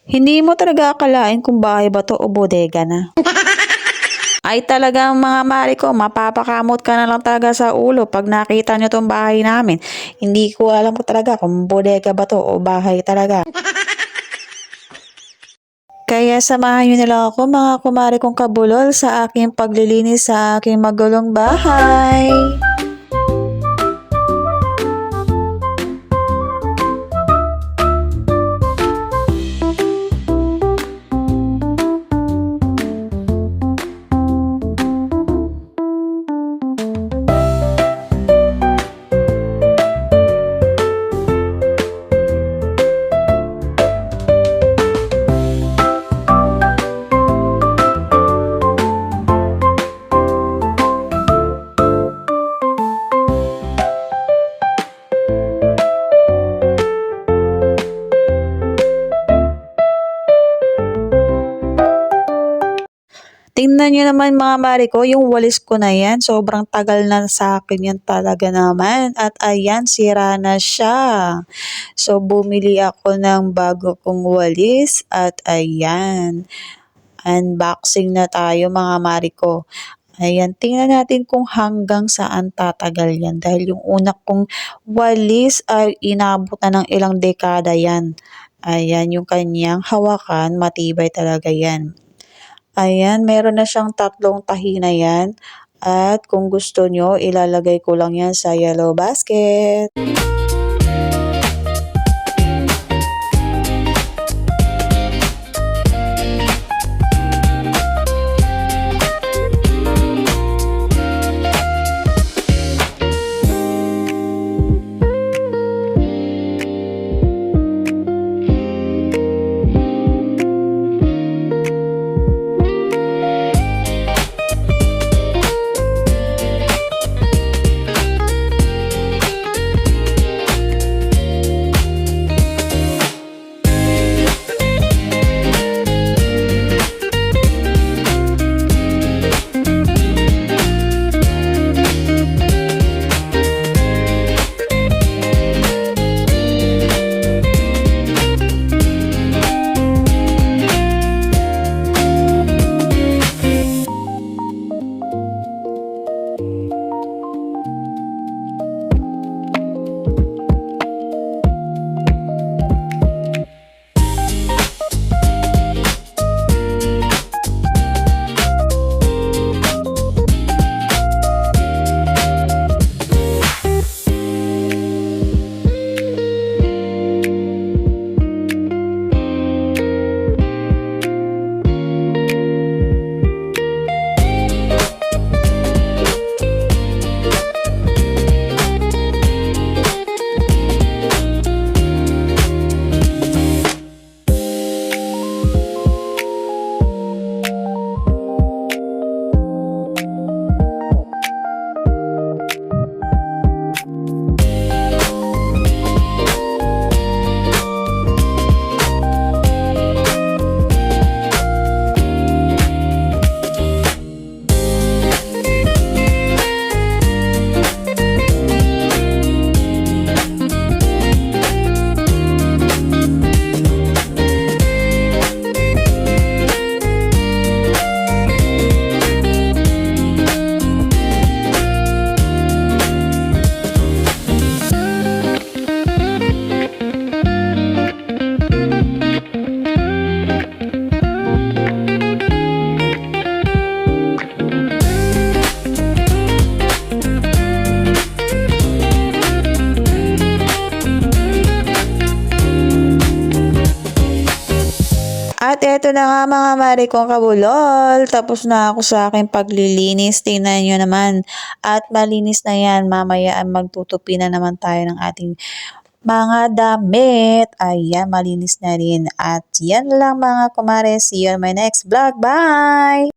Hindi mo talaga akalain kung bahay ba 'to o bodega na. Ay talagang mga mare ko, mapapakamot ka na lang talaga sa ulo 'pag nakita niyo 'tong bahay namin. Hindi ko alam ko talaga kung bodega ba 'to o bahay talaga. Kaya samahan niyo na lang ako mga kumare kong kabulol sa aking paglilinis sa aking magulong bahay. Tingnan niyo naman mga mare ko, yung walis ko na yan, sobrang tagal na sa akin yan talaga naman. At ayan, sira na siya. So, bumili ako ng bago kong walis at ayan, unboxing na tayo mga mare ko. Ayan, tingnan natin kung hanggang saan tatagal yan. Dahil yung una kong walis ay inabot na ng ilang dekada yan. Ayan, yung kanyang hawakan, matibay talaga yan. Ayan, meron na siyang tatlong tahi na yan. At kung gusto nyo, ilalagay ko lang yan sa yellow basket. At eto na nga mga mare kong kabulol, tapos na ako sa aking paglilinis, tingnan nyo naman. At malinis na yan, mamaya magtutupi na naman tayo ng ating mga damit. Ayan, malinis na rin. At yan lang mga kumare, see you on my next vlog. Bye!